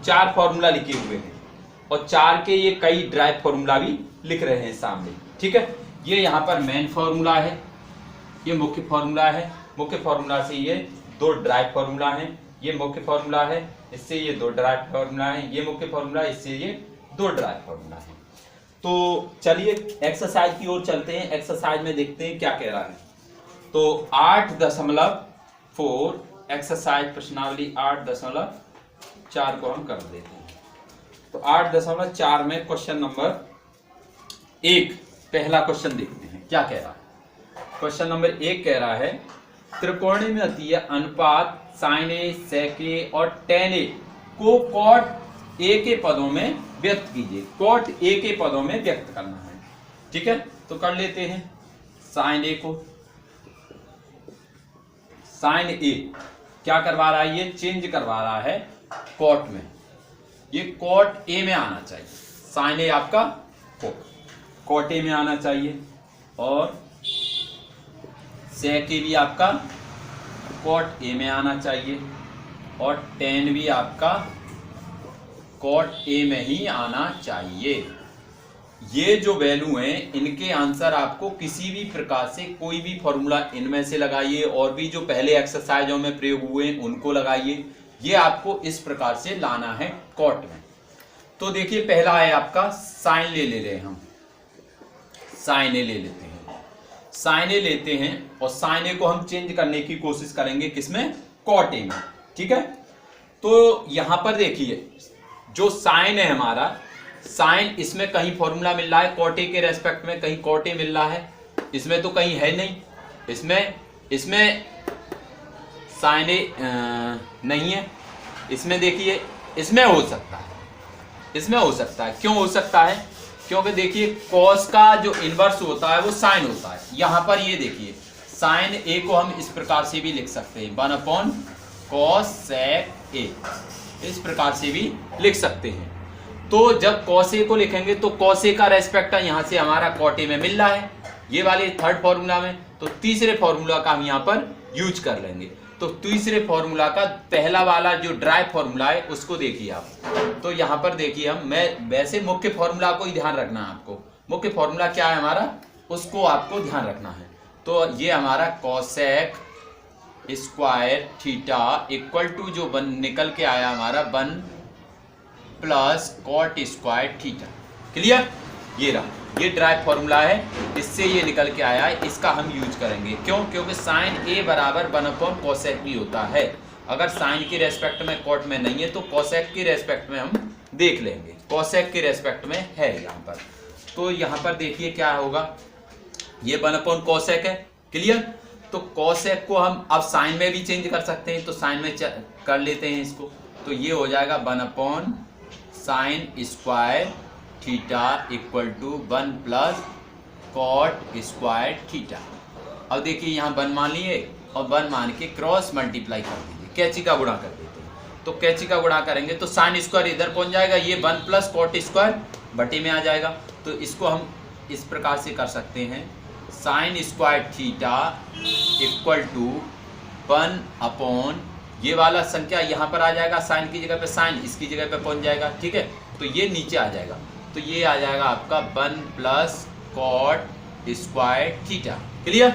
4 formula लिखे हुए हैं और 4 के ये कई ड्राइव फॉर्मूला भी लिख रहे हैं सामने, ठीक है। ये यहाँ पर मेन फॉर्मूला है, ये मुख्य फॉर्मूला है, मुख्य फॉर्मूला से ये 2 ड्राइव फॉर्मूला है, ये मुख्य फॉर्मूला है, इससे ये 2 ड्राइव फॉर्मूला है, ये मुख्य फॉर्मूला, इससे ये 2 ड्राइव फॉर्मूला है। तो चलिए एक्सरसाइज की ओर चलते हैं। एक्सरसाइज में देखते हैं क्या कह रहा है। तो 8.4 एक्सरसाइज प्रश्नावली 8.4 को हम कर देते हैं। तो 8.4 में क्वेश्चन नंबर 1 पहला क्वेश्चन देखते हैं क्या कह रहा है। क्वेश्चन नंबर 1 कह रहा है त्रिकोणमितीय अनुपात sin A, sec A और tan A को cot A के पदों में व्यक्त कीजिए। cot A के पदों में व्यक्त करना है, ठीक है। तो कर लेते हैं sin A को। sin A क्या करवा रहा है, ये चेंज करवा रहा है cot में, ये cot A में आना चाहिए। sin A आपका cot A में आना चाहिए और sec A भी आपका cot A में आना चाहिए और tan भी आपका cot A में ही आना चाहिए। ये जो वैल्यू हैं इनके आंसर आपको किसी भी प्रकार से कोई भी फॉर्मूला इनमें से लगाइए और भी जो पहले एक्सरसाइजों में प्रयोग हुए हैं उनको लगाइए। ये आपको इस प्रकार से लाना है cot में। तो देखिए पहला है आपका sin ले ले रहे हम, sin A ले लेते हैं, sin A लेते हैं और sin A को हम चेंज करने की कोशिश करेंगे किसमें, cot A में, ठीक है। तो यहां पर देखिए जो sin है हमारा, sin इसमें कहीं फॉर्मूला मिल रहा है cot A के रेस्पेक्ट में, कहीं cot A मिल रहा है, इसमें तो कहीं है नहीं, इसमें sin A नहीं है, इसमें देखिए इसमें हो सकता है, इसमें हो सकता है। क्यों हो सकता है, क्योंकि देखिए cos का जो इनवर्स होता है वो sin होता है। यहां पर ये देखिए sin A को हम इस प्रकार से भी लिख सकते हैं 1/cos sec A, इस प्रकार से भी लिख सकते हैं। तो जब cos A को लिखेंगे तो cos A का रेस्पेक्ट यहाँ से हमारा cot A में मिल रहा है ये वाले थर्ड फॉर्मूला में, तो तीसरे फॉर्मूला का हम यहाँ पर यूज कर लेंगे। तो तीसरे फॉर्मूला का पहला वाला जो ड्राइव फॉर्मूला है उसको देखिए आप। तो यहाँ पर देखिए मैं वैसे मुख्य फॉर्मूला को ही ध्यान रखना है आपको, मुख्य फॉर्मूला क्या है हमारा उसको आपको ध्यान रखना है। तो ये हमारा cosec square theta equal to जो निकल के आया हमारा 1 plus cot square theta. Clear, ये रहा, ये ड्राइव फॉर्मूला है, इससे ये निकल के आया है, इसका हम यूज करेंगे। क्यों, क्योंकि sin A बराबर 1/cosec भी होता है। अगर sin के रेस्पेक्ट में cot में नहीं है तो cosec के रेस्पेक्ट में हम देख लेंगे, cosec के रेस्पेक्ट में है यहाँ पर। तो यहाँ पर देखिए क्या होगा, ये 1/cosec है। क्लियर, तो cosec को हम अब sin में भी चेंज कर सकते हैं, तो sin में कर लेते हैं इसको। तो ये हो जाएगा 1/sin square theta equal to 1 plus cot square theta. अब देखिए यहाँ 1 मान लिए और 1 मान के क्रॉस मल्टीप्लाई कर दीजिए, कैंची का गुणा कर देते हैं। तो कैंची का गुणा करेंगे तो sin स्क्वायर इधर पहुंच जाएगा, ये 1 प्लस cot स्क्वायर बटे में आ जाएगा। तो इसको हम इस प्रकार से कर सकते हैं sin square theta equal to 1 ये वाला संख्या यहाँ पर आ जाएगा, sin की जगह पे sin, इसकी जगह पे पहुंच जाएगा, ठीक है। तो ये नीचे आ जाएगा, तो ये आ जाएगा आपका 1 plus cot square theta. Clear,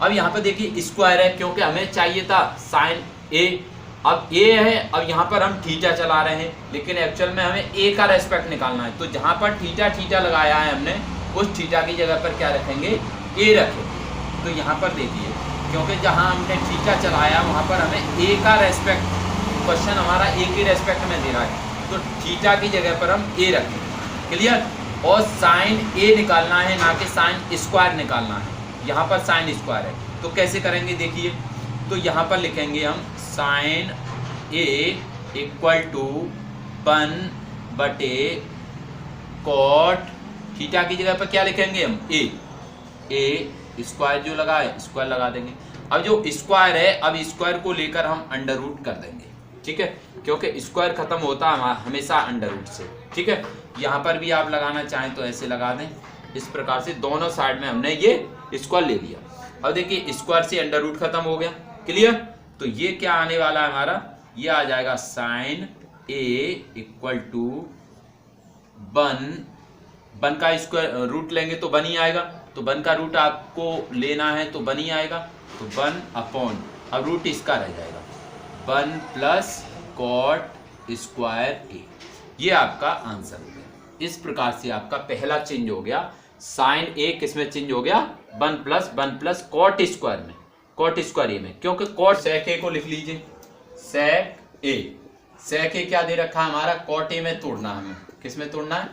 अब यहाँ पे देखिए स्क्वायर है क्योंकि हमें चाहिए था sin A, अब A है, अब यहाँ पर हम थीटा चला रहे हैं, लेकिन एक्चुअल में हमें A का रेस्पेक्ट निकालना है। तो जहाँ पर थीटा लगाया है हमने, उस थीटा की जगह पर क्या रखेंगे, A रखेंगे। तो यहाँ पर देखिए क्योंकि जहाँ हमने थीटा चलाया वहाँ पर हमें A का रेस्पेक्ट, क्वेश्चन हमारा A के रेस्पेक्ट में दे रहा है, तो थीटा की जगह पर हम A रखेंगे। क्लियर, और sin A निकालना है ना कि sin स्क्वायर निकालना है। यहाँ पर sin स्क्वायर है, तो कैसे करेंगे देखिए। तो यहाँ पर लिखेंगे हम sin A इक्वल टू 1 बटे cot थीटा की जगह पर क्या लिखेंगे हम A स्क्वायर जो लगा है स्क्वायर लगा देंगे। अब जो स्क्वायर है, अब स्क्वायर को लेकर हम अंडर रूट कर देंगे, ठीक है, क्योंकि स्क्वायर खत्म होता है हमेशा अंडर रूट से, ठीक है। यहाँ पर भी आप लगाना चाहें तो ऐसे लगा दें, इस प्रकार से दोनों साइड में हमने ये स्क्वायर ले लिया। अब देखिए स्क्वायर से अंडर रूट खत्म हो गया। क्लियर, तो ये क्या आने वाला है हमारा, ये आ जाएगा sin ए इक्वल टू 1 का स्क्वायर रूट लेंगे तो 1 ही आएगा, तो 1 का रूट आपको लेना है तो 1 ही आएगा, तो 1 अपॉन, अब रूट इसका रह जाएगा 1 प्लस कॉट स्क्वायर ए। ये आपका आंसर हो गया। इस प्रकार से आपका पहला चेंज हो गया, साइन ए किसमें चेंज हो गया 1 प्लस कॉट स्क्वायर में, कॉट स्क्वायर ए में, क्योंकि कॉट सेक ए को लिख लीजिए, सेक ए क्या दे रखा है हमारा, कॉट ए में तोड़ना है, हमें किस में तोड़ना है,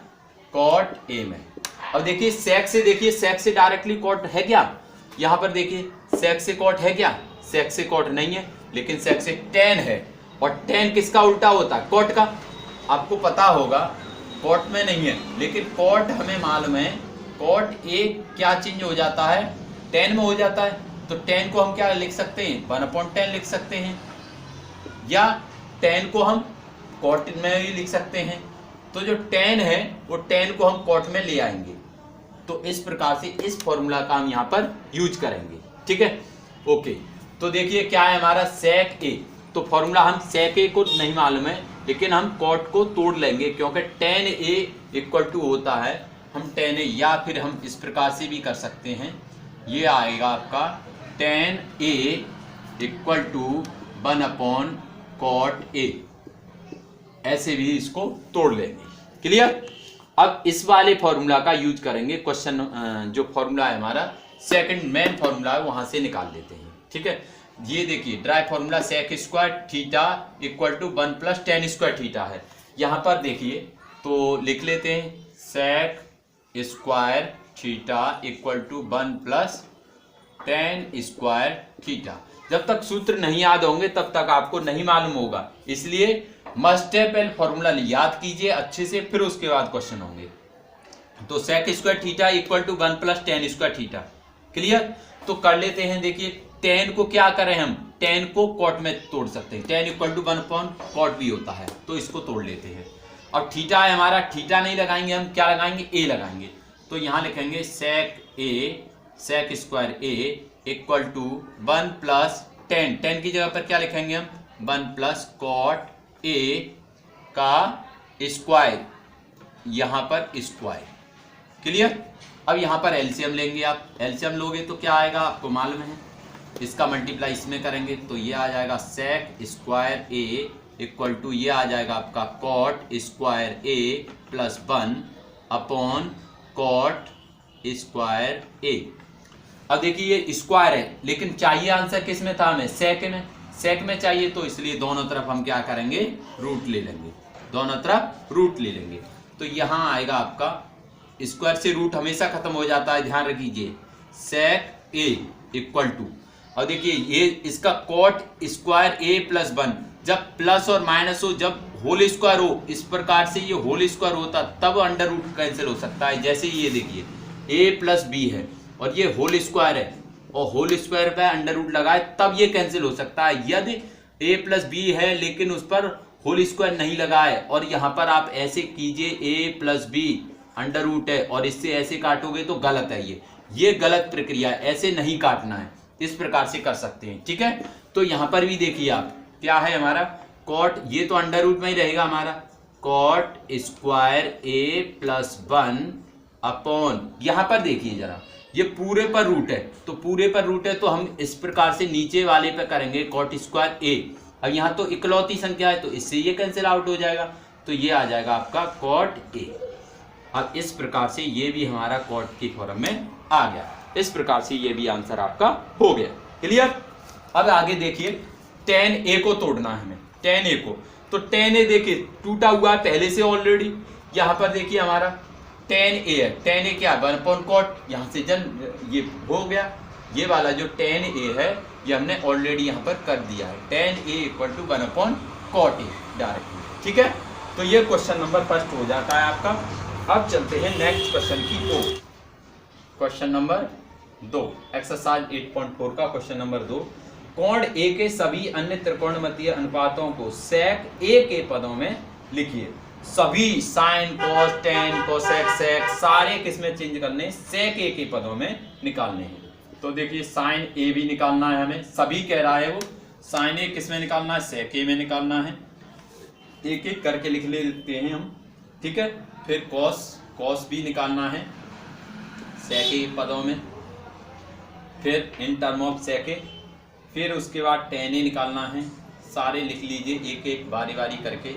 कॉट ए में। अब देखिए सेक से डायरेक्टली कॉट है क्या, यहां पर देखिए सेक से कॉट है क्या, सेक से कॉट नहीं है, लेकिन सेक से टेन है, और टेन किसका उल्टा होता है, कॉट का। आपको पता होगा कॉट में नहीं है, लेकिन कॉट हमें मालूम है, कॉट ए क्या चेंज हो जाता है, टेन में हो जाता है, तो टेन को हम क्या लिख सकते हैं 1/10 लिख सकते हैं, या टेन को हम कॉट में ही लिख सकते हैं। तो जो टेन है वो टेन को हम कॉट में ले आएंगे, तो इस प्रकार से इस फॉर्मूला का हम यहाँ पर यूज करेंगे, ठीक है। ओके, तो देखिए क्या है हमारा सेक ए, तो फॉर्मूला हम सेक ए को नहीं मालूम है, लेकिन हम कॉट को तोड़ लेंगे, क्योंकि टेन ए इक्वल टू होता है, हम टेन ए, या फिर हम इस प्रकार से भी कर सकते हैं, ये आएगा आपका टेन ए इक्वल टू 1/कॉट ए, ऐसे भी इसको तोड़ लेंगे। क्लियर। अब इस वाले फॉर्मूला का यूज करेंगे, क्वेश्चन जो फॉर्मूला है हमारा सेकंड मेन फॉर्मूला है वहां से निकाल लेते हैं, ठीक है। ये देखिए ड्राई formula sec square theta equal to 1 plus tan square theta है। यहाँ पर देखिए तो लिख लेते हैं sec square theta equal to 1 plus tan square theta. जब तक सूत्र नहीं याद होंगे तब तक आपको नहीं मालूम होगा, इसलिए मस्ट है पहले फॉर्मूला याद कीजिए अच्छे से, फिर उसके बाद क्वेश्चन होंगे। तो sec square theta equal to 1 plus tan square theta. Clear. तो कर लेते हैं, देखिए टेन को क्या करें हम, टेन को कॉट में तोड़ सकते हैं, टेन इक्वल टू 1/कॉट भी होता है, तो इसको तोड़ लेते हैं। और थीटा है हमारा, थीटा नहीं लगाएंगे हम, क्या लगाएंगे ए लगाएंगे, तो यहाँ लिखेंगे sec square A equal to 1 plus tan की जगह पर क्या लिखेंगे हम 1 प्लस कॉट ए का स्क्वायर, यहां पर स्क्वायर। क्लियर। अब यहां पर एलसीएम लेंगे, आप एलसीएम लोगे तो क्या आएगा आपको मालूम है, इसका मल्टीप्लाई इसमें करेंगे तो ये आ जाएगा sec square A equal to, ये आ जाएगा आपका cot square A plus 1 cot square A. अब देखिए ये स्क्वायर है, लेकिन चाहिए आंसर किस में था हमें, सेक में चाहिए, तो इसलिए दोनों तरफ हम क्या करेंगे रूट ले लेंगे, दोनों तरफ रूट ले लेंगे। तो यहाँ आएगा आपका स्क्वायर से रूट हमेशा खत्म हो जाता है, ध्यान रखिए, सेक ए इक्वल टू, और देखिए ये इसका कॉट स्क्वायर ए प्लस 1, जब प्लस और माइनस हो, जब होल स्क्वायर हो, इस प्रकार से ये होल स्क्वायर होता तब अंडर रूट कैंसिल हो सकता है। जैसे ये देखिए ए प्लस बी है और ये होल स्क्वायर है, और होल स्क्वायर पे अंडर रूट लगाए तब ये कैंसिल हो सकता है। यदि a प्लस बी है लेकिन उस पर होल स्क्वायर नहीं लगाए, और यहाँ पर आप ऐसे कीजिए a plus B under root है और इससे ऐसे काटोगे तो गलत है, ये गलत प्रक्रिया है, ऐसे नहीं काटना है, इस प्रकार से कर सकते हैं, ठीक है। तो यहाँ पर भी देखिए आप क्या है हमारा कॉट, ये तो अंडर रूट में ही रहेगा हमारा, कॉट स्क्वायर a प्लस 1 यहाँ पर देखिए जरा, ये पूरे पर रूट है, तो पूरे पर रूट है तो हम इस प्रकार से नीचे वाले पे करेंगे कॉट स्क्वायर ए। अब यहाँ तो इकलौती संख्या है तो इससे ये कैंसिल आउट हो जाएगा, तो ये आ जाएगा आपका कॉट ए। अब इस प्रकार से ये भी हमारा कॉट की फॉर्म में आ गया, इस प्रकार से ये भी आंसर आपका हो गया। क्लियर। अब आगे देखिए टेन ए को तोड़ना है हमें, टेन ए को, तो टेन ए देखिए टूटा हुआ है पहले से ऑलरेडी, यहाँ पर देखिए हमारा टेन ए है, टेन ए क्या 1/कॉट, यहाँ से ये हो गया, ये वाला जो टेन ए है ये हमने ऑलरेडी यहाँ पर कर दिया है, टेन ए इक्वल टू 1/कॉट ए डायरेक्टली, ठीक है। तो ये क्वेश्चन नंबर फर्स्ट हो जाता है आपका। अब चलते हैं नेक्स्ट क्वेश्चन की ओर, क्वेश्चन नंबर 2, एक्सरसाइज 8.4 का क्वेश्चन नंबर 2, कोण ए के सभी अन्य त्रिकोणमितीय अनुपातों को सेक ए के पदों में लिखिए। सभी sine cos tan cosec sec सारे किसमें चेंज करने, सेक ए के पदों में निकालने हैं। तो देखिए साइन ए भी निकालना है हमें, सभी कह रहा है वो, साइन ए किसमें निकालना है, सेक ए में निकालना है। एक एक करके लिख लेते हैं हम, ठीक है। फिर कॉस भी निकालना है सेक ए पदों में, फिर इन टर्म ऑफ सेक ए, फिर उसके बाद टेन ए निकालना है। सारे लिख लीजिए एक एक बारी बारी करके,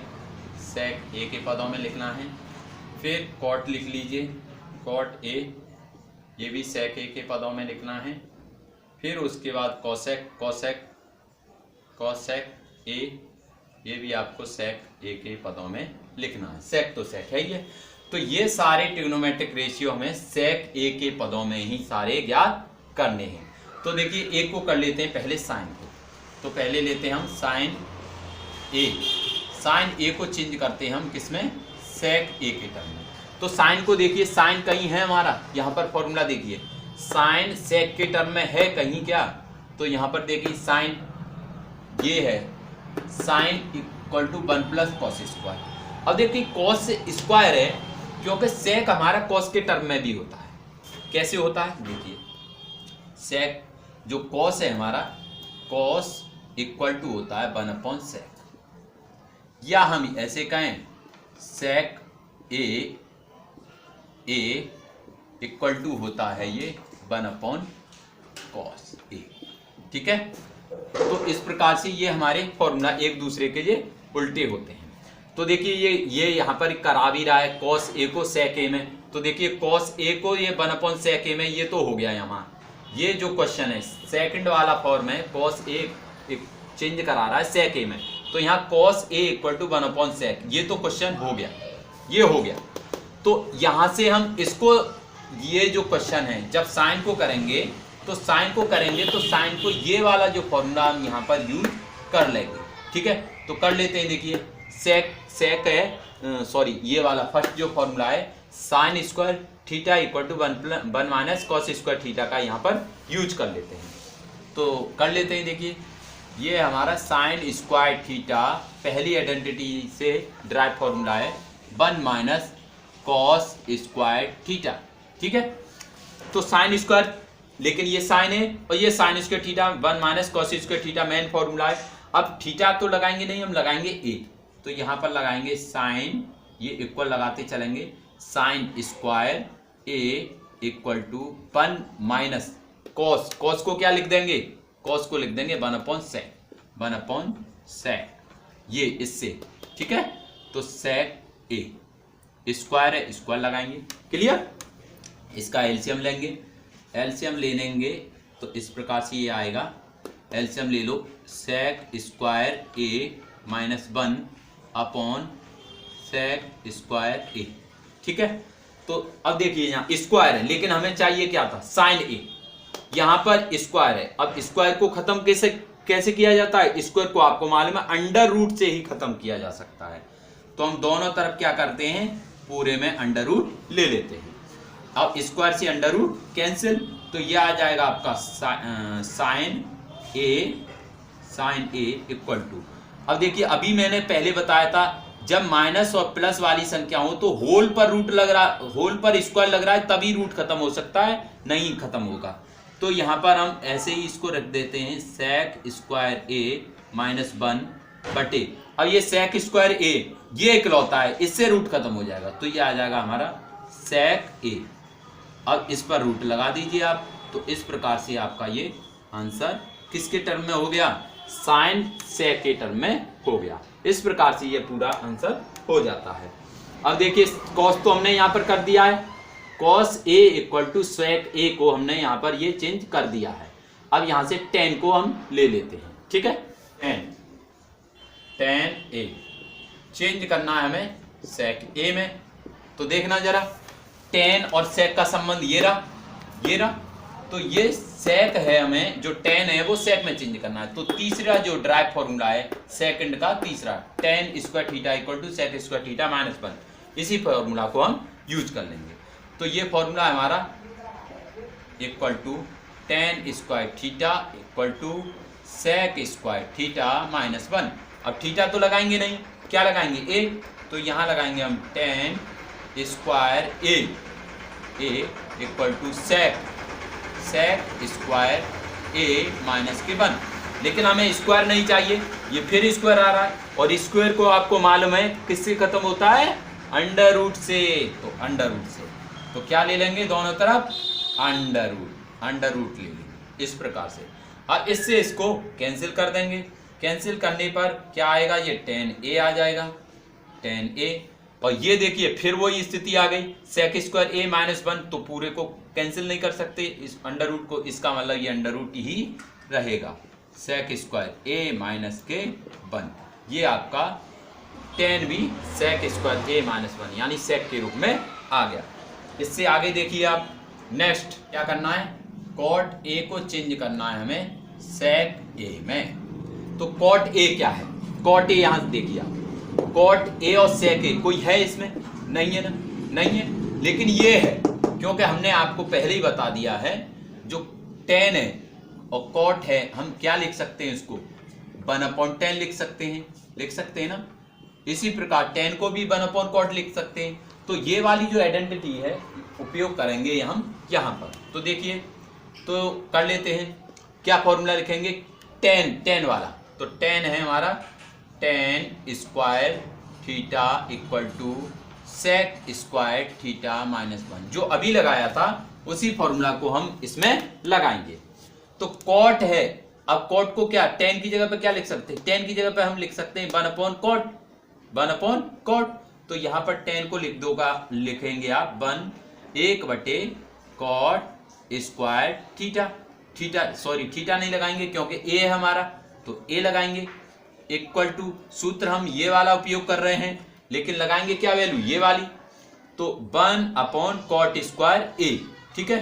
सेक ए के पदों में लिखना है। फिर कॉट लिख लीजिए, कॉट ए, ये भी सेक ए के पदों में लिखना है। फिर उसके बाद कॉसेक ए, ये भी आपको सेक ए के पदों में लिखना है। सेक तो सेक है ये। तो ये सारे ट्रिग्नोमेट्रिक रेशियो हमें सेक ए के पदों में ही सारे ज्ञात करने हैं। तो देखिए एक को कर लेते हैं पहले साइन को। तो पहले लेते हैं हम साइन ए को चेंज करते हैं हम किसमें, सेक ए के टर्म में। तो साइन को देखिए, साइन कहीं है हमारा, यहाँ पर फॉर्मूला देखिए, साइन सेक के टर्म में है कहीं क्या, तो यहाँ पर देखिए साइन ये है, sine equal to 1 plus cos square. अब देखिए कॉस स्क्वायर है क्योंकि सेक हमारा कॉस के टर्म में भी होता है। कैसे होता है देखिए, सेक जो कॉस है हमारा, कॉस इक्वल टू होता है 1/सेक, या हम ऐसे कहें सेक ए इक्वल टू होता है ये 1/कॉस ए, ठीक है। तो इस प्रकार से ये हमारे फॉर्मूला एक दूसरे के ये उल्टे होते हैं। तो देखिए ये यहाँ पर करा भी रहा है कॉस ए को सेक ए में। तो देखिए कॉस ए को ये 1/सेक ए में, ये तो हो गया यहाँ। ये जो क्वेश्चन है सेकंड वाला फॉर्म है, कॉस ए चेंज करा रहा है सेक ए में, तो यहाँ कॉस ए इक्वल टू 1/सेक, ये तो क्वेश्चन हो गया, ये हो गया। तो यहाँ से हम इसको, ये जो क्वेश्चन है जब साइन को करेंगे तो साइन को ये वाला जो फॉर्मूला हम यहाँ पर यूज कर लेंगे, ठीक है। तो कर लेते हैं, देखिए सेक है, सॉरी ये वाला फर्स्ट जो फॉर्मूला है, sine square theta equal to 1 minus cos square theta का यहाँ पर यूज कर लेते हैं। तो कर लेते हैं, देखिए ये हमारा साइन स्क्वायर थीटा पहली आइडेंटिटी से ड्राइव फॉर्मूला है 1 माइनस कॉस स्क्वायर थीटा, ठीक है। तो साइन स्क्वायर, लेकिन ये साइन है और ये sign square theta, 1 minus cos square theta main formula है। अब थीटा तो लगाएंगे नहीं, हम लगाएंगे ए, तो यहाँ पर लगाएंगे साइन, ये इक्वल लगाते चलेंगे, sine square A equal to 1 minus cos, cos को क्या लिख देंगे, कॉस को लिख देंगे 1/सेक, ये इससे, ठीक है। तो सेक ए स्क्वायर है, स्क्वायर लगाएंगे, क्लियर। इसका एलसीएम लेंगे, एलसीएम ले लेंगे तो इस प्रकार से ये आएगा, एलसीएम ले लो, सेक स्क्वायर ए माइनस 1/सेक स्क्वायर ए, ठीक है। तो अब देखिए यहाँ स्क्वायर है, लेकिन हमें चाहिए क्या था, साइन ए, यहाँ पर स्क्वायर है। अब स्क्वायर को खत्म कैसे किया जाता है, स्क्वायर को आपको मालूम है अंडर रूट से ही खत्म किया जा सकता है। तो हम दोनों तरफ क्या करते हैं, पूरे में अंडर रूट ले लेते हैं। अब स्क्वायर से अंडर रूट कैंसिल, तो ये आ जाएगा आपका साइन ए इक्वल टू, अब देखिए अभी मैंने पहले बताया था जब माइनस और प्लस वाली संख्या हो तो होल पर रूट लग रहा, होल पर स्क्वायर लग रहा है तभी रूट खत्म हो सकता है, नहीं खत्म होगा। तो यहाँ पर हम ऐसे ही इसको रख देते हैं, सेक स्क्वायर ए माइनस 1 बटे, अब ये सेक स्क्वायर ए ये इकलौता है, इससे रूट खत्म हो जाएगा, तो ये आ जाएगा हमारा सेक ए। अब इस पर रूट लगा दीजिए आप, तो इस प्रकार से आपका ये आंसर किसके टर्म में हो गया, साइन सेक के टर्म में हो गया। इस प्रकार से ये पूरा आंसर हो जाता है। अब देखिए कॉस तो हमने यहाँ पर कर दिया है, कॉस ए इक्वल टू सेक ए को हमने यहाँ पर ये चेंज कर दिया है। अब यहाँ से टेन को हम ले लेते हैं, ठीक है, टेन ए चेंज करना है हमें सेक ए में। तो देखना जरा, टेन और सेक का संबंध ये रहा, ये रहा, तो ये सेक है, हमें जो टेन है वो सेक में चेंज करना है। तो तीसरा जो ड्राइव फॉर्मूला है सेकंड का तीसरा, tan square theta equal to sec square theta minus 1, इसी फॉर्मूला को हम यूज कर लेंगे। तो ये फॉर्मूला हमारा equal to tan square theta equal to sec square theta minus 1। अब थीटा तो लगाएंगे नहीं, क्या लगाएंगे, ए, तो यहाँ लगाएंगे हम tan square A equal to sec square A minus के 1। लेकिन हमें स्क्वायर नहीं चाहिए, ये फिर स्क्वायर आ रहा है, और स्क्वायर को आपको मालूम है किससे खत्म होता है, अंडर रूट से। तो अंडर रूट से तो क्या ले लेंगे दोनों तरफ, अंडर रूट ले लेंगे इस प्रकार से। अब इससे इसको कैंसिल कर देंगे, कैंसिल करने पर क्या आएगा, ये tan a आ जाएगा, tan a। और ये देखिए फिर वही स्थिति आ गई, sec स्क्वायर a माइनस 1, तो पूरे को कैंसिल नहीं कर सकते इस अंडर रूट को, इसका मतलब ये अंडर रूट ही रहेगा, sec स्क्वायर a माइनस के 1, ये आपका tan भी sec स्क्वायर a माइनस 1 यानी sec के रूप में आ गया। इससे आगे देखिए आप, नेक्स्ट क्या करना है, cot a को चेंज करना है हमें sec a में। तो cot a क्या है, cot a यहां से देखिए आप, cot a और sec a कोई है इसमें, नहीं है ना, नहीं है, लेकिन ये है क्योंकि हमने आपको पहले ही बता दिया है, जो tan है और cot है हम क्या लिख सकते हैं, इसको 1/10 लिख सकते हैं ना। इसी प्रकार tan को भी 1/cot लिख सकते हैं। तो ये वाली जो आइडेंटिटी है उपयोग करेंगे हम यहाँ पर। तो देखिए, तो कर लेते हैं, क्या फॉर्मूला लिखेंगे, tan वाला, तो tan है हमारा tan square theta equal to sec square theta minus 1, जो अभी लगाया था उसी फॉर्मूला को हम इसमें लगाएंगे। तो cot है, अब cot को क्या tan की जगह पे क्या लिख सकते हैं, tan की जगह पे हम लिख सकते हैं 1/cot। तो यहाँ पर tan को लिखेंगे आप 1/cot स्क्वायर थीटा नहीं लगाएंगे क्योंकि a है हमारा, तो a लगाएंगे, इक्वल टू, सूत्र हम ये वाला उपयोग कर रहे हैं लेकिन लगाएंगे क्या वैल्यू, ये वाली, तो 1/cot स्क्वायर a, ठीक है,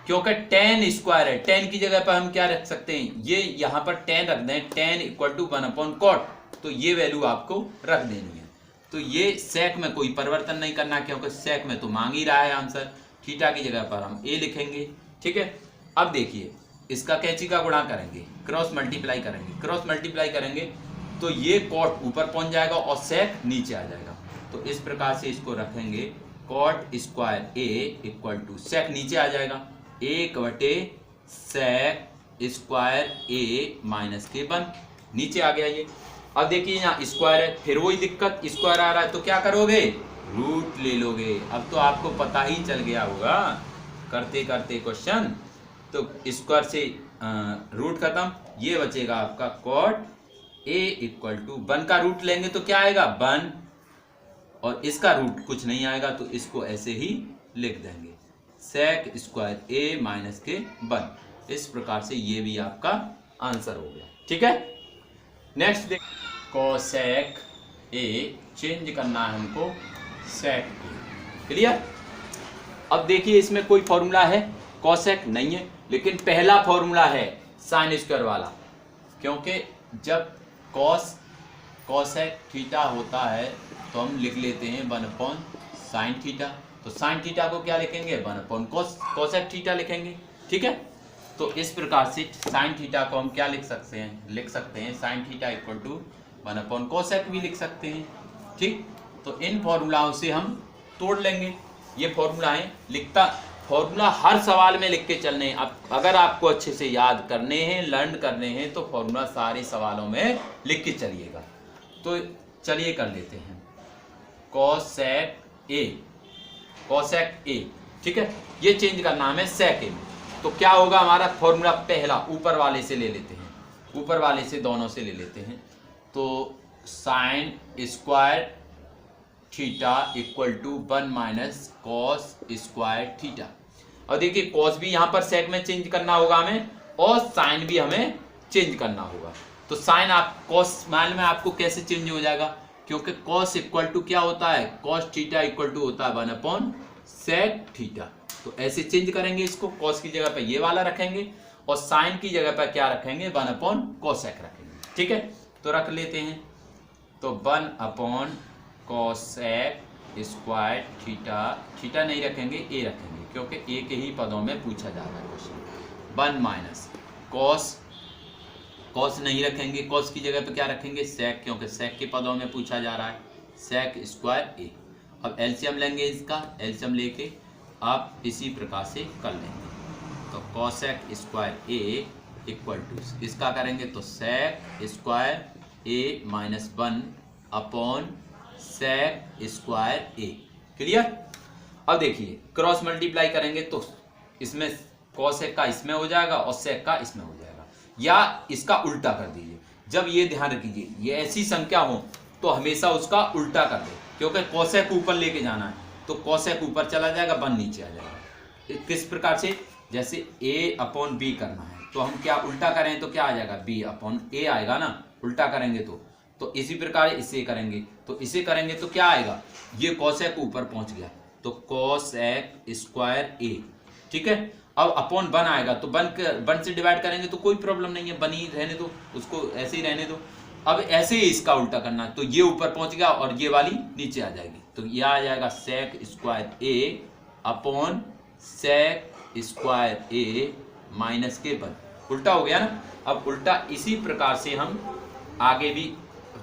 क्योंकि tan स्क्वायर है, tan की जगह पर हम क्या रख सकते हैं, ये यहाँ पर tan रख दें, tan इक्वल टू 1/cot, तो ये वैल्यू आपको रख देनी है। तो ये sec में कोई परिवर्तन नहीं करना क्योंकि sec में तो मांग ही रहा है आंसर, थीटा की जगह पर हम a लिखेंगे, ठीक है। अब देखिए, इसका कैंची का गुणा करेंगे, क्रॉस मल्टीप्लाई करेंगे तो ये cot ऊपर पहुंच जाएगा और sec नीचे आ जाएगा। तो इस प्रकार से इसको रखेंगे, cot square a equal to sec नीचे आ जाएगा 1/sec स्क्वायर a माइनस के 1, नीचे आ गया ये। अब देखिए यहाँ स्क्वायर है, फिर वही दिक्कत, स्क्वायर आ रहा है तो क्या करोगे, रूट ले लोगे। अब तो आपको पता ही चल गया होगा करते करते क्वेश्चन, तो स्क्वायर से रूट खत्म, ये बचेगा आपका cot a इक्वल टू 1 का रूट लेंगे तो क्या आएगा 1, और इसका रूट कुछ नहीं आएगा तो इसको ऐसे ही लिख देंगे sec स्क्वायर a माइनस के 1। इस प्रकार से ये भी आपका आंसर हो गया, ठीक है। नेक्स्ट देख, cosec a चेंज करना है हमको sec a, क्लियर। अब देखिए इसमें कोई फॉर्मूला है, cosec नहीं है, लेकिन पहला फॉर्मूला है sin स्क्वायर वाला, क्योंकि जब cosec थीटा होता है तो हम लिख लेते हैं 1/sin थीटा, तो sin थीटा को क्या लिखेंगे 1/cosec थीटा लिखेंगे, ठीक है। तो इस प्रकार से sin थीटा को हम क्या लिख सकते हैं sin theta equal to 1/cosec भी लिख सकते हैं, ठीक। तो इन फॉर्मूलाओं से हम तोड़ लेंगे, ये फॉर्मूला है, फॉर्मूला हर सवाल में लिख के चलने हैं। अब अगर आपको अच्छे से याद करने हैं, लर्न करने हैं, तो फॉर्मूला सारे सवालों में लिख के चलिएगा। तो चलिए कर लेते हैं, cosec a, ठीक है, ये चेंज करना हमें sec a में। तो क्या होगा हमारा फॉर्मूला, पहला ऊपर वाले से ले लेते हैं, ऊपर वाले से दोनों से ले लेते हैं, तो sin square theta equal to 1 minus cos square theta. और देखिए cos भी यहाँ पर sec में चेंज करना होगा हमें, और sin भी हमें चेंज करना होगा। तो sin आप cos मान में आपको कैसे चेंज हो जाएगा, क्योंकि cos इक्वल टू क्या होता है, cos थीटा इक्वल टू होता है 1/sec थीटा। तो ऐसे चेंज करेंगे इसको, cos की जगह पे ये वाला रखेंगे और sin की जगह पर क्या रखेंगे 1/cosec रखेंगे, ठीक है। तो रख लेते हैं, तो 1/cosec स्क्वायर थीटा नहीं रखेंगे, a रखेंगे क्योंकि a के ही पदों में पूछा जा रहा है क्वेश्चन। 1 माइनस cos नहीं रखेंगे, cos की जगह पे क्या रखेंगे sec, क्योंकि sec के पदों में पूछा जा रहा है, sec स्क्वायर a। अब एलसीएम लेंगे, इसका एलसीएम लेके आप इसी प्रकार से कर लेंगे, तो cosec square a equal to इसका करेंगे तो sec square A minus 1 upon sec square A. Clear. अब देखिए क्रॉस मल्टीप्लाई करेंगे तो इसमें कॉसेक का इसमें हो जाएगा और सेक का इसमें हो जाएगा, या इसका उल्टा कर दीजिए। जब ये ध्यान रखिए ये ऐसी संख्या हो तो हमेशा उसका उल्टा कर दे, क्योंकि कॉसेक ऊपर लेके जाना है तो कॉसेक ऊपर चला जाएगा, 1 नीचे आ जाएगा। किस प्रकार से, जैसे a अपॉन बी करना है तो हम क्या उल्टा करें तो क्या आ जाएगा, b अपॉन a आएगा ना, उल्टा करेंगे तो इसी प्रकार इसे करेंगे तो इसे करेंगे तो क्या आएगा, ये कॉसेक ऊपर पहुंच गया तो कॉसेक स्क्वायर a। ठीक है। अब अपॉन 1 आएगा तो 1 से डिवाइड करेंगे तो कोई प्रॉब्लम नहीं है, 1 ही रहने दो, उसको ऐसे ही रहने दो। अब ऐसे ही इसका उल्टा करना है तो ये ऊपर पहुंच गया और ये वाली नीचे आ जाएगी, तो ये आ जाएगा sec square a upon sec square a minus के 1। उल्टा हो गया ना। अब उल्टा इसी प्रकार से हम आगे भी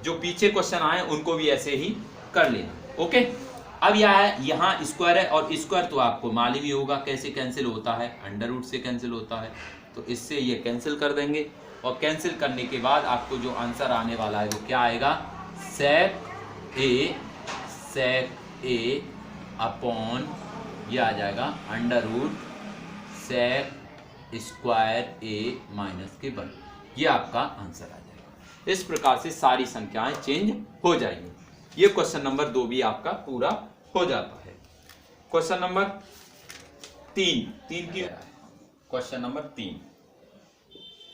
जो पीछे क्वेश्चन आए उनको भी ऐसे ही कर लेना। ओके। अब यहाँ स्क्वायर है और स्क्वायर तो आपको मालूम ही होगा कैसे कैंसिल होता है, अंडर रूट से कैंसिल होता है, तो इससे ये कैंसिल कर देंगे और कैंसिल करने के बाद आपको जो आंसर आने वाला है वो क्या आएगा, सेक ए अपॉन ये आ जाएगा under root sec square A minus के 1। ये आपका आंसर आ जाएगा। इस प्रकार से सारी संख्याएं चेंज हो जाएंगी। ये क्वेश्चन नंबर 2 भी आपका पूरा हो जाता है। क्वेश्चन नंबर 3 की question number 3,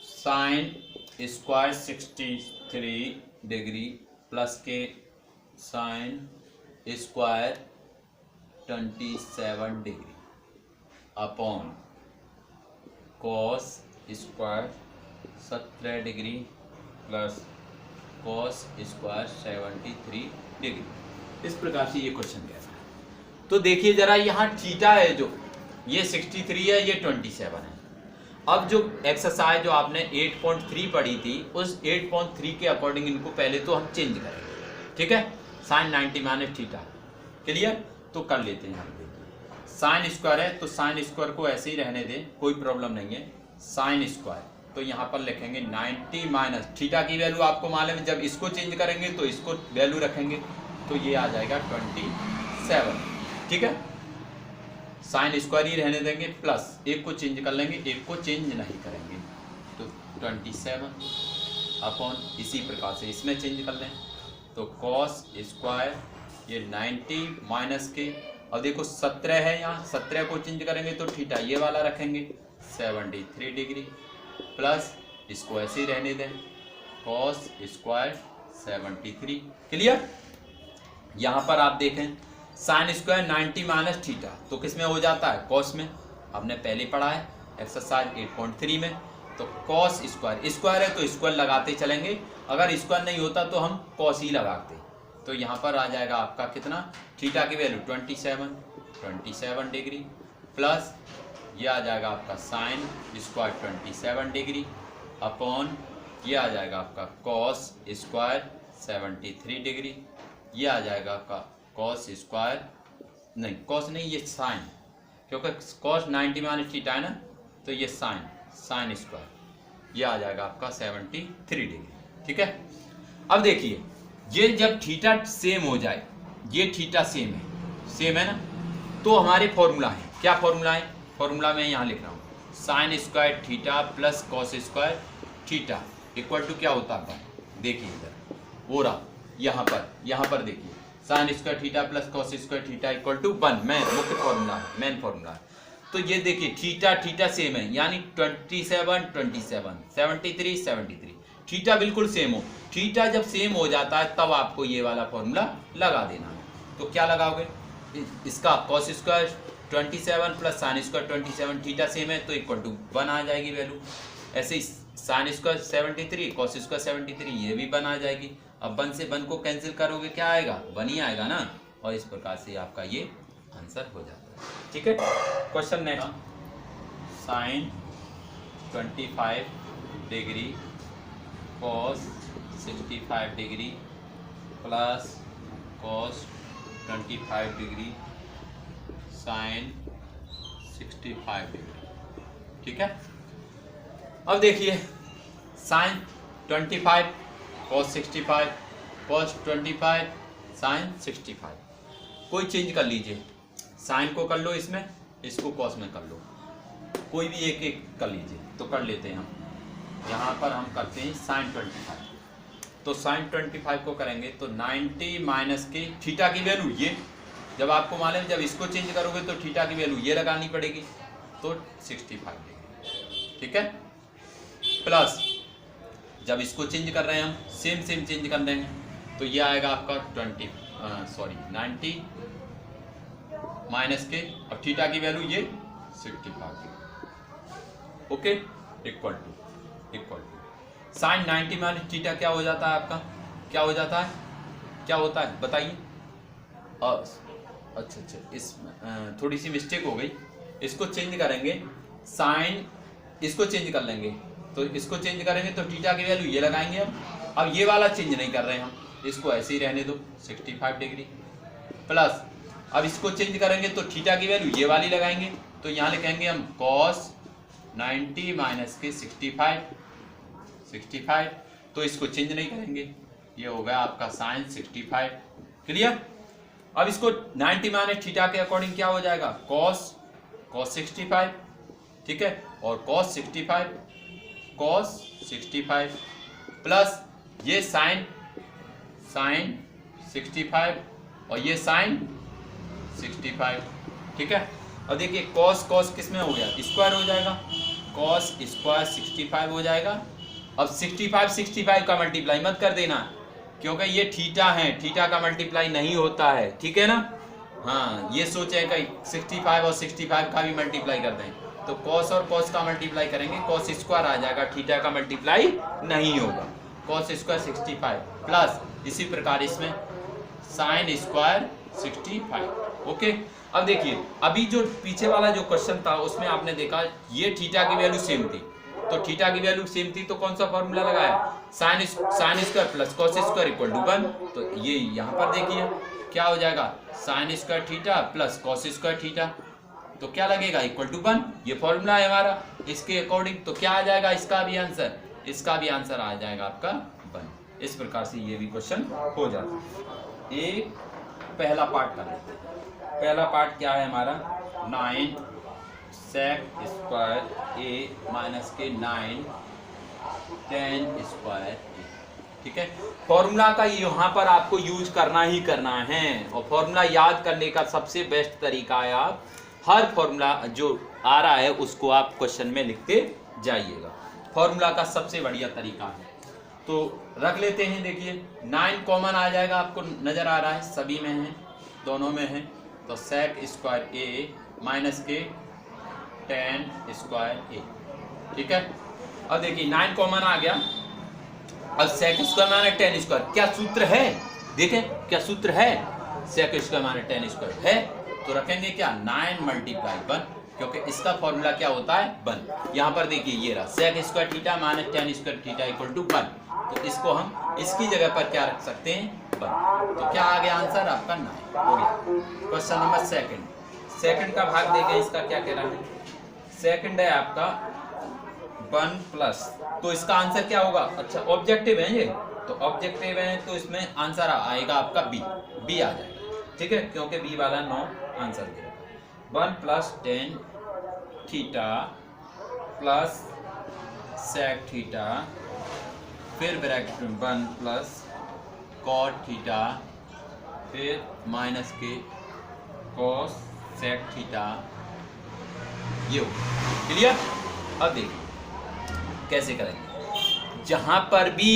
sine square 63 degree plus के sine square 27 degree upon cos square 17 degree plus cos square 73 degree. इस प्रकार से ये क्वेश्चन कह रहा है। तो देखिए जरा यहाँ थीटा है, जो ये 63 है, ये 27 है। अब जो एक्सरसाइज जो आपने 8.3 पढ़ी थी उस 8.3 के अकॉर्डिंग इनको पहले तो हम चेंज करेंगे। ठीक है। Sine 90 minus theta. क्लियर। तो कर लेते हैं। हम साइन स्क्वायर है तो साइन स्क्वायर को ऐसे ही रहने दें, कोई प्रॉब्लम नहीं है। साइन स्क्वायर तो यहाँ पर लिखेंगे 90 माइनस थीटा की वैल्यू आपको मालूम है, जब इसको चेंज करेंगे तो इसको वैल्यू रखेंगे तो ये आ जाएगा 27। ठीक है। साइन स्क्वायर ही रहने देंगे, प्लस एक को चेंज कर लेंगे, एक को चेंज नहीं करेंगे, तो 27 अपॉन इसी प्रकार से इसमें चेंज कर लें तो कॉस स्क्वायर ये 90 माइनस के, अब देखो 17 है, यहाँ 17 को चेंज करेंगे तो थीटा ये वाला रखेंगे 73 डिग्री प्लस इसको ऐसे ही रहने दें कॉस स्क्वायर 73। क्लियर। यहाँ पर आप देखें साइन स्क्वायर 90 माइनस थीटा तो किस में हो जाता है, कॉस में। हमने पहले पढ़ा है एक्सरसाइज 8.3 में। तो कॉस स्क्वायर है तो स्क्वायर लगाते चलेंगे, अगर स्क्वायर नहीं होता तो हम कॉस ही लगाते। तो यहाँ पर आ जाएगा आपका कितना, थीटा की वैल्यू 27 डिग्री प्लस ये आ जाएगा आपका साइन स्क्वायर 27 डिग्री अपॉन ये आ जाएगा आपका कॉस स्क्वायर 73 डिग्री, ये आ जाएगा आपका कॉस स्क्वायर नहीं, कॉस नहीं, ये साइन, क्योंकि कॉस 90 माइनस थीटा है ना, तो ये साइन स्क्वायर ये आ जाएगा आपका 73 डिग्री। ठीक है। अब देखिए ये जब थीटा सेम हो जाए, ये थीटा सेम है ना, तो हमारे फॉर्मूला है, क्या फॉर्मूला है, फॉर्मूला मैं यहाँ लिख रहा हूँ, sine square theta plus cos square theta equal to क्या होता है, देखिए इधर हो रहा, यहाँ पर देखिए sine square theta plus cos square theta equal to 1, मुख्य फॉर्मूला है, मेन फॉर्मूला है। तो ये देखिए थीटा सेम है, यानी 27 73 थीटा बिल्कुल सेम हो। थीटा जब सेम हो जाता है तब आपको ये वाला फॉर्मूला लगा देना है। तो क्या लगाओगे, इसका cos square 27 plus sign square 27 theta same है तो इक्वल टू 1 आ जाएगी वैल्यू। ऐसे ही साइन स्क्वायर 73 कॉस स्क्वायर 73 ये भी 1 आ जाएगी। अब 1 से 1 को कैंसिल करोगे क्या आएगा, 1 ही आएगा ना, और इस प्रकार से आपका ये आंसर हो जाता है। ठीक है। Question next, sine 25 degree cos 65 degree plus cos 25 degree sine 65 degree. ठीक है। अब देखिए साइन 25 cos 65 cos 25 साइन 65, कोई चेंज कर लीजिए, साइन को कर लो इसमें, इसको कॉस में कर लो, कोई भी एक एक कर लीजिए। तो कर लेते हैं हम, यहाँ पर हम करते हैं साइन 25, तो साइन 25 को करेंगे तो 90 माइनस के थीटा की वैल्यू ये, जब आपको मालूम जब इसको चेंज करोगे तो थीटा की वैल्यू ये लगानी पड़ेगी, तो 65 डिग्री, ठीक है। प्लस जब इसको चेंज कर रहे हैं हम, सेम चेंज कर रहे हैं, तो ये आएगा आपका 90 माइनस के, और थीटा की वैल्यू ये 65, okay, equal to sine 90 minus theta क्या हो जाता है आपका, क्या हो जाता है, क्या होता है बताइए। अच्छा इसमें थोड़ी सी मिस्टेक हो गई, इसको चेंज करेंगे, साइन इसको चेंज कर लेंगे, तो इसको चेंज करेंगे तो थीटा की वैल्यू ये लगाएंगे हम। अब ये वाला चेंज नहीं कर रहे हम, इसको ऐसे ही रहने दो 65 डिग्री, प्लस अब इसको चेंज करेंगे तो थीटा की वैल्यू ये वाली लगाएंगे, तो यहाँ लिखेंगे हम cos 90 माइनस के 65, तो इसको चेंज नहीं करेंगे, ये हो गया आपका साइन 65, क्लियर। अब इसको 90 माइनस थीटा के अकॉर्डिंग क्या हो जाएगा, cos 65, ठीक है, और cos 65 प्लस ये साइन 65 और ये साइन 65, ठीक है। अब देखिए cos किस में हो गया, स्क्वायर हो जाएगा, cos स्क्वायर 65 हो जाएगा। अब 65 का मल्टीप्लाई मत कर देना, क्योंकि ये थीटा है, थीटा का मल्टीप्लाई नहीं होता है, ठीक है ना। हाँ, ये सोचे कि 65 और 65 का भी मल्टीप्लाई कर दें, तो cos और cos का मल्टीप्लाई करेंगे, cos स्क्वायर आ जाएगा, थीटा का मल्टीप्लाई नहीं होगा, cos स्क्वायर 65 प्लस इसी प्रकार इसमें साइन स्क्वायर 65, ओके। अब देखिए अभी जो पीछे वाला जो क्वेश्चन था उसमें आपने देखा ये थीटा की वैल्यू सेम थी, तो थीटा की वैल्यू सेम थी तो कौन सा फॉर्मूला लगाया, sine square plus cos square equal to 1, तो ये यहाँ पर देखिए क्या हो जाएगा, sine square theta plus cos square theta, तो क्या लगेगा इक्वल टू 1, ये फॉर्मूला है हमारा, इसके अकॉर्डिंग तो क्या आ जाएगा, इसका भी आंसर आ जाएगा आपका 1। इस प्रकार से ये भी क्वेश्चन हो जाता है। एक पहला पार्ट कर लेते हैं, पहला पार्ट क्या है हमारा, 9 sec स्क्वायर a माइनस के 9 tan स्क्वायर a, ठीक है। फॉर्मूला का यहाँ पर आपको यूज करना ही करना है, और फॉर्मूला याद करने का सबसे बेस्ट तरीका है आप हर फॉर्मूला जो आ रहा है उसको आप क्वेश्चन में लिखते जाइएगा, फॉर्मूला का सबसे बढ़िया तरीका है। तो रख लेते हैं, देखिए 9 कॉमन आ जाएगा, आपको नजर आ रहा है, सभी में है, दोनों में है, तो sec स्क्वायर a माइनस के tan स्क्वायर a, ठीक है। अब देखिए 9 कॉमन आ गया, अब sec square minus tan square क्या सूत्र है, देखें क्या सूत्र है, sec square minus tan square है, तो रखेंगे क्या 9 मल्टीप्लाई 1, क्योंकि इसका फॉर्मूला क्या होता है 1। यहाँ पर देखिए ये रहा sec square theta minus tan square theta equal to 1, तो इसको हम इसकी जगह पर क्या रख सकते हैं 1, तो क्या आ गया आंसर आपका 9 हो गया। क्वेश्चन नंबर सेकंड का भाग देंगे, इसका क्या कह रहा है, सेकंड है आपका 1 प्लस, तो इसका आंसर क्या होगा, अच्छा ऑब्जेक्टिव है ये, तो ऑब्जेक्टिव है तो इसमें आंसर आएगा आपका बी आ जाएगा, ठीक है, क्योंकि बी वाला 9 आंसर देगा। 1 plus tan theta plus sec theta, फिर ब्रैकेट में 1 प्लस cot थीटा, फिर माइनस के cos sec थीटा, ये हो क्लियर। अब देखिए कैसे करेंगे, जहां पर भी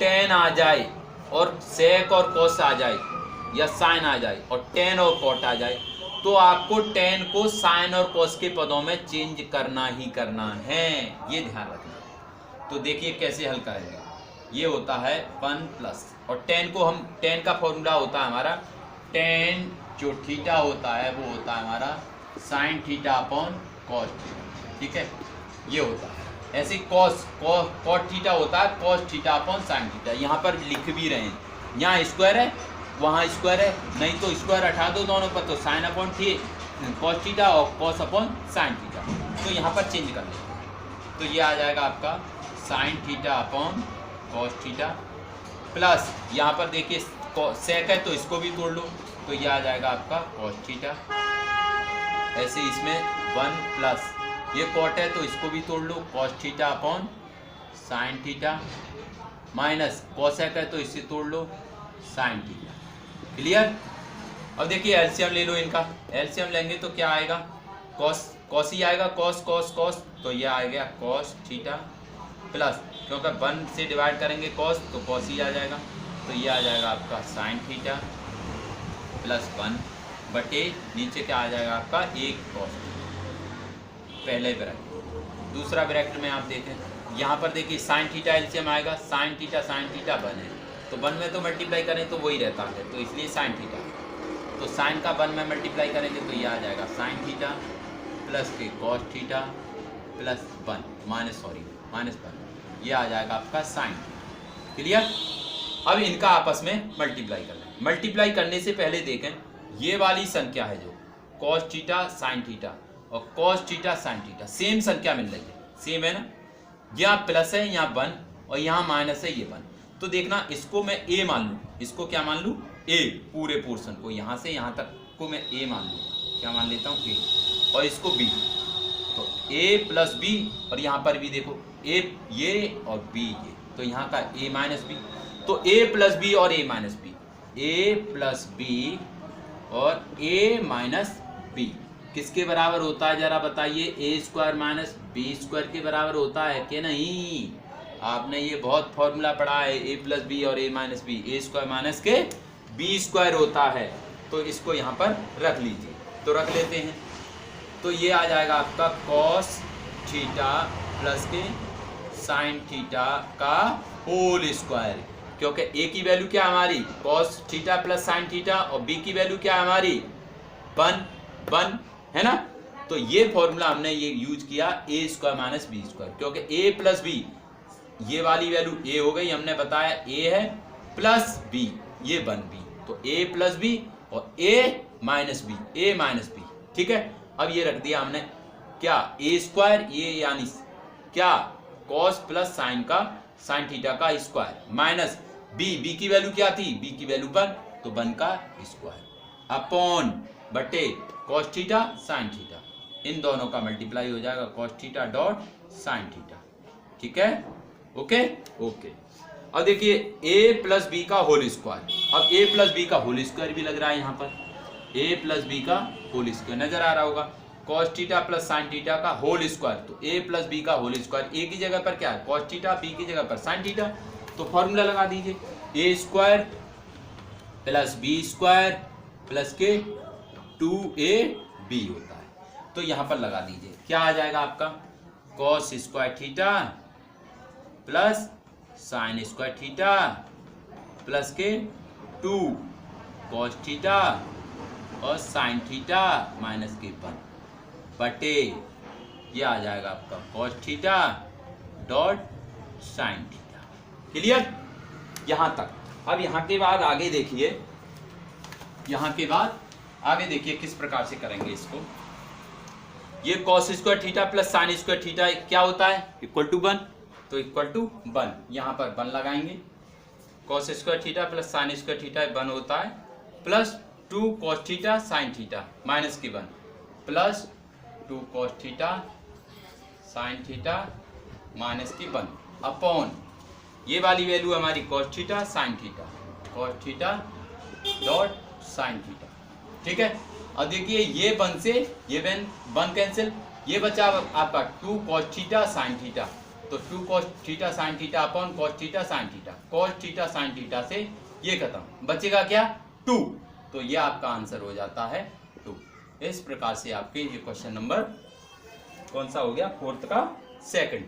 tan आ जाए और sec और cos आ जाए या sin आ जाए और tan और cot आ जाए, तो आपको tan को sin और cos के पदों में चेंज करना ही करना है, ये ध्यान रखना। तो देखिए कैसे हल करेंगे, ये होता है 1 प्लस, और tan को हम, tan का फॉर्मूला होता है हमारा, tan जो थीटा होता है वो होता है हमारा sin theta upon cos theta, ठीक है, ये होता है। ऐसे ही cos थीटा होता है cos theta upon sin theta, यहाँ पर लिख भी रहे हैं, यहाँ स्क्वायर है वहाँ स्क्वायर है, नहीं तो स्क्वायर हटा दो दोनों पर, तो sin अपॉन cos थीटा और cos अपॉन sin थीटा, तो यहाँ पर चेंज कर लेते हैं। तो ये आ जाएगा आपका sine theta upon cos theta, plus यहाँ पर देखिए सेक है तो इसको भी तोड़ लो, तो ये आ जाएगा आपका कॉस थीटा। ऐसे इसमें 1 प्लस ये कॉट है तो इसको भी तोड़ लो, cos theta upon sine theta, minus cosec है तो इससे तोड़ लो साइन थीटा। क्लियर। अब देखिए एलसीएम ले लो इनका, एलसीएम लेंगे तो क्या आएगा, कॉस ही आएगा, कॉस कॉस कॉस, तो ये आ गया कॉस थीटा, प्लस क्योंकि 1 से डिवाइड करेंगे कॉस तो कॉस ही आ जाएगा, तो ये आ जाएगा आपका साइन थीटा प्लस 1 बटे नीचे क्या आ जाएगा आपका 1 कॉस। पहले ब्रैकेट, दूसरा ब्रैकेट में आप देखें यहाँ पर देखिए साइन थीटा एलसीएम आएगा, साइन थीटा 1 है, तो 1 में तो मल्टीप्लाई करें तो वही रहता है, तो इसलिए साइन थीटा, तो साइन का 1 में मल्टीप्लाई करेंगे तो ये आ जाएगा साइन थीटा प्लस के कॉस थीटा प्लस 1 माइनस 1, ये आ जाएगा आपका साइन। क्लियर। अब इनका आपस में मल्टीप्लाई कर लें। मल्टीप्लाई करने से पहले देखें ये वाली संख्या है जो कॉस थीटा साइन थीटा और cos theta sine theta same संख्या मिल रही है, सेम है ना, यहाँ प्लस है यहाँ 1 और यहाँ माइनस है ये 1, तो देखना इसको मैं ए मान लूँ, इसको क्या मान लूँ ए, पूरे पोर्शन को यहाँ से यहाँ तक को मैं ए मान लूँ, क्या मान लेता हूँ ए, और इसको बी, तो ए प्लस बी, और यहाँ पर भी देखो ए ये और बी ये, तो यहाँ का ए माइनस बी, तो ए प्लस बी और ए माइनस बी, ए प्लस बी और ए माइनस बी किसके बराबर होता है जरा बताइए, ए स्क्वायर माइनस बी स्क्वायर के बराबर होता है कि नहीं। आपने ये बहुत फॉर्मूला पढ़ा है, ए प्लस बी और ए माइनस बी, ए स्क्वायर माइनस के बी स्क्वायर होता है, तो इसको यहाँ पर रख लीजिए, तो रख लेते हैं, तो ये आ जाएगा आपका कॉस थीटा प्लस के साइन थीटा का होल स्क्वायर, क्योंकि ए की वैल्यू क्या हमारी cos theta plus sine theta और बी की वैल्यू क्या हमारी 1 है ना, तो ये फॉर्मूला हमने ये यूज किया ए स्क्वायर माइनस बी स्क्वायर, क्योंकि ए प्लस बी ये वाली वैल्यू ए हो गई, हमने बताया ए है प्लस बी ये 1b, तो ए प्लस बी और ए माइनस बी, ठीक है। अब ये रख दिया हमने क्या ए स्क्वायर, ये यानी क्या कॉस प्लस साइन का साइन थीटा का स्क्वायर माइनस बी की वैल्यू क्या थी, बी की वैल्यू 1, तो 1 का स्क्वायर अपॉन बटे कॉस थीटा साइन थीटा, इन दोनों का मल्टीप्लाई हो जाएगा cos theta dot sine theta, ठीक है। ओके। अब देखिए a प्लस बी का होल स्क्वायर, अब a प्लस बी का होल स्क्वायर भी लग रहा है यहाँ पर, a प्लस बी का होल स्क्वायर नजर आ रहा होगा, cos theta plus sine theta का होल स्क्वायर, तो a प्लस बी का होल स्क्वायर, a की जगह पर क्या है कॉस थीटा, b की जगह पर साइन थीटा, तो फॉर्मूला लगा दीजिए a square plus B square plus के 2ab होता है, तो यहाँ पर लगा दीजिए क्या आ जाएगा आपका cos square theta plus sign square theta plus के 2 कॉस थीटा और साइन थीटा माइनस के 1 बटे ये आ जाएगा आपका cos theta dot sine theta. Clear यहाँ तक। अब यहाँ के बाद आगे देखिए, यहाँ के बाद आगे देखिए किस प्रकार से करेंगे इसको। ये cos square theta plus sign square theta क्या होता है इक्वल टू 1, तो इक्वल टू 1 यहाँ पर 1 लगाएंगे, cos square theta plus sign square theta 1 होता है, plus 2 cos theta sine theta minus की 1 plus 2 cos theta sine theta minus की 1 अपॉन ये वाली वैल्यू हमारी cos theta sine theta, cos theta dot sine theta, ठीक है। अब देखिए ये 1 से ये 1 कैंसिल, ये बचा आपका 2 कॉस थीटा साइन थीटा, तो 2 cos theta sine theta upon cos theta sine theta, cos theta sine theta से ये खत्म, बचेगा क्या 2, तो ये आपका आंसर हो जाता है 2। इस प्रकार से आपके ये क्वेश्चन नंबर कौन सा हो गया 4th का सेकंड।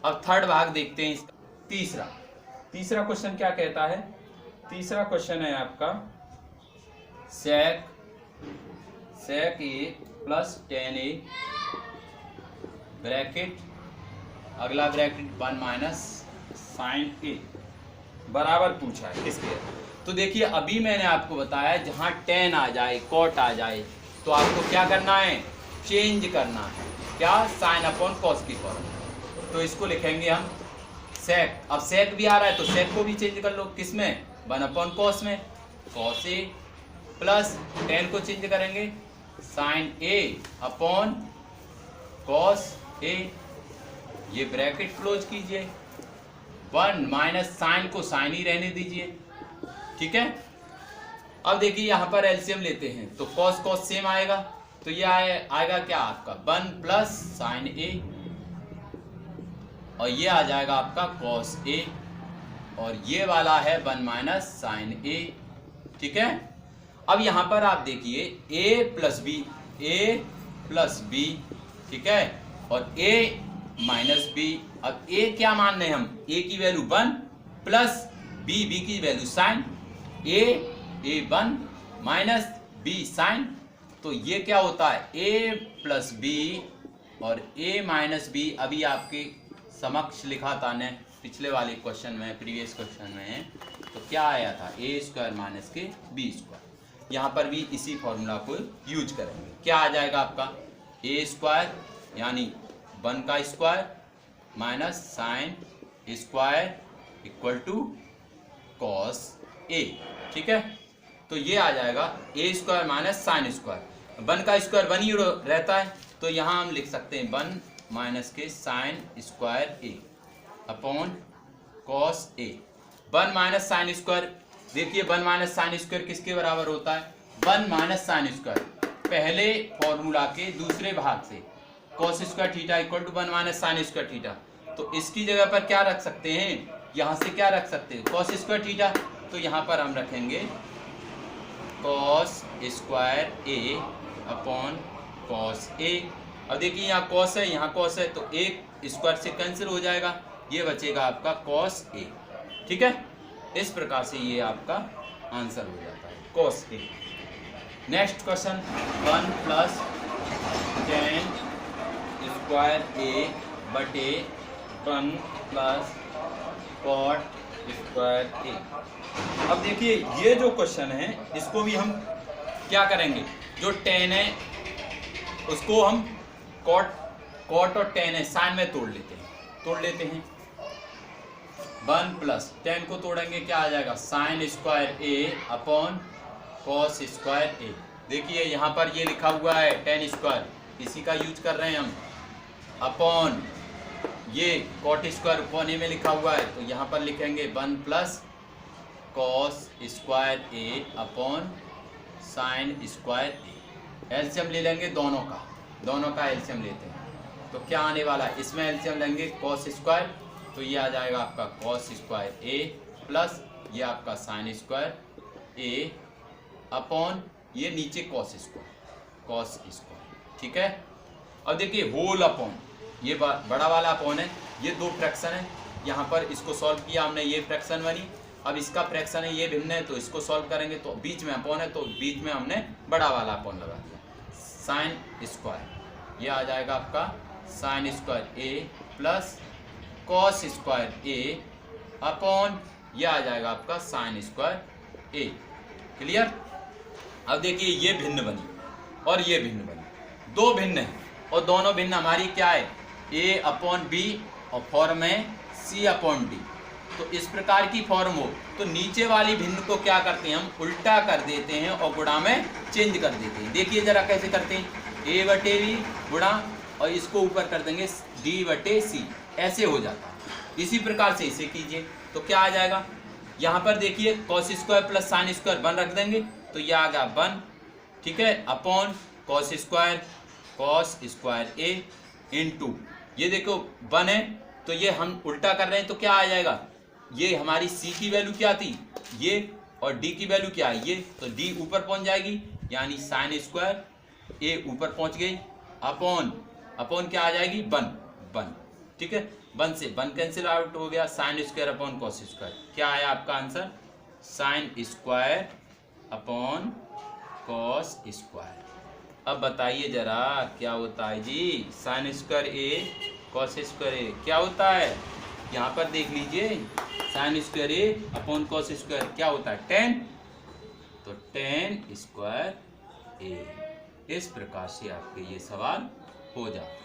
अब थर्ड भाग देखते हैं इसका, तीसरा क्वेश्चन क्या कहता है। तीसरा क्वेश्चन है आपका सेक ए प्लस tan a ब्रैकेट अगला ब्रैकेट 1 माइनस साइन ए बराबर पूछा है किसके। तो देखिए अभी मैंने आपको बताया जहां tan आ जाए cot आ जाए तो आपको क्या करना है चेंज करना है, क्या साइन अपॉन कॉस की फॉर्म। तो इसको लिखेंगे हम सेक। अब सेक भी आ रहा है तो सेक को भी चेंज कर लो, किसमें, 1/cos में, cos a प्लस tan को चेंज करेंगे sin a upon cos a, ये ब्रैकेट क्लोज कीजिए, 1 माइनस साइन को साइन ही रहने दीजिए, ठीक है। अब देखिए यहाँ पर एलसीएम लेते हैं तो cos cos सेम आएगा, तो ये आएगा क्या आपका 1 प्लस साइन a, और ये आ जाएगा आपका cos a, और ये वाला है 1 माइनस साइन a, ठीक है। अब यहाँ पर आप देखिए a प्लस b, ठीक है, और a माइनस b। अब a क्या मान रहे हैं हम, a की वैल्यू 1 प्लस b की value sine, a 1 minus b sine, तो ये क्या होता है a प्लस b और a माइनस b। अभी आपके समक्ष लिखा था ने पिछले वाले क्वेश्चन में, प्रीवियस क्वेश्चन में, तो क्या आया था a स्क्वायर माइनस के b स्क्वायर। यहाँ पर भी इसी फॉर्मूला को यूज करेंगे, क्या आ जाएगा आपका a स्क्वायर यानी 1 का square minus sine square equal to cos a, ठीक है। तो ये आ जाएगा a square minus sine square, 1 का स्क्वायर 1 ही रहता है, तो यहाँ हम लिख सकते हैं 1 माइनस के sine square a upon cos a। 1 minus sine square, देखिए 1 माइनस साइन स्क्वायर किसके बराबर होता है, 1 माइनस साइन स्क्वायर, पहले फॉर्मूला के दूसरे भाग से cos square theta equal to 1 minus sine square theta. तो इसकी जगह पर क्या रख सकते हैं, यहाँ से क्या रख सकते हैं, कॉस स्क्वायर थीटा, तो यहाँ पर हम रखेंगे cos square a upon cos a। अब देखिए यहाँ कॉस है, यहाँ कॉस है, तो एक स्क्वायर से कैंसिल हो जाएगा, ये बचेगा आपका कॉस a, ठीक है। इस प्रकार से ये आपका आंसर हो जाता है cos a। Next question 1 plus tan square a बटे 1 प्लस कॉट स्क्वायर a। अब देखिए ये जो क्वेश्चन है इसको भी हम क्या करेंगे, जो tan है उसको हम कॉट और tan है साइन में तोड़ लेते हैं 1 प्लस tan को तोड़ेंगे, क्या आ जाएगा sine square a upon cos square a। देखिए यहाँ पर ये लिखा हुआ है tan स्क्वायर, इसी का यूज कर रहे हैं हम, अपॉन ये कॉट स्क्वायर कोने में लिखा हुआ है, तो यहाँ पर लिखेंगे 1 plus cos square a upon sine square a। LCM ले लेंगे दोनों का एलसीएम लेते हैं, तो क्या आने वाला है, इसमें एलसीएम लेंगे कॉस स्क्वायर, तो ये आ जाएगा आपका कॉस स्क्वायर a प्लस ये आपका साइन स्क्वायर a अपॉन ये नीचे कॉस स्क्वायर, ठीक है। अब देखिए होल अपॉन, ये बड़ा वाला अपॉन है, ये दो फ्रैक्शन है, यहाँ पर इसको सॉल्व किया हमने, ये फ्रैक्शन बनी, अब इसका फ्रैक्शन है, ये भिन्न है, तो इसको सॉल्व करेंगे तो बीच में अपॉन है, तो बीच में हमने बड़ा वाला अपॉन लगा दिया, साइन स्क्वायर, ये आ जाएगा आपका sign square a plus cos square a upon ये आ जाएगा आपका साइन स्क्वायर a। क्लियर। अब देखिए ये भिन्न बनी और ये भिन्न बनी, दो भिन्न है और दोनों भिन्न हमारी क्या है a अपॉन b और फॉर्म है c अपॉन d। तो इस प्रकार की फॉर्म हो तो नीचे वाली भिन्न को क्या करते हैं हम उल्टा कर देते हैं और गुणा में चेंज कर देते हैं। देखिए जरा कैसे करते हैं, a बटे b गुणा और इसको ऊपर कर देंगे d बटे c, ऐसे हो जाता है। इसी प्रकार से इसे कीजिए तो क्या आ जाएगा, यहाँ पर देखिए cos square plus sign square 1 रख देंगे तो यह आ गया 1, ठीक है, upon cos square a into ये देखो 1 है तो ये हम उल्टा कर रहे हैं तो क्या आ जाएगा, ये हमारी c की वैल्यू क्या थी ये और d की वैल्यू क्या है ये, तो d ऊपर पहुंच जाएगी यानी साइन स्क्वायर a ऊपर पहुंच गई अपॉन क्या आ जाएगी 1, ठीक है, 1 से 1 कैंसिल आउट हो गया, sine square upon cos square, क्या आया आपका answer sine square upon cos square. अब बताइए जरा क्या होता है जी, sine square a cos square a क्या होता है, यहाँ पर देख लीजिए sine square a upon cos square क्या होता है 10, तो 10 स्क्वायर a। इस प्रकार से आपके ये सवाल हो जाता है।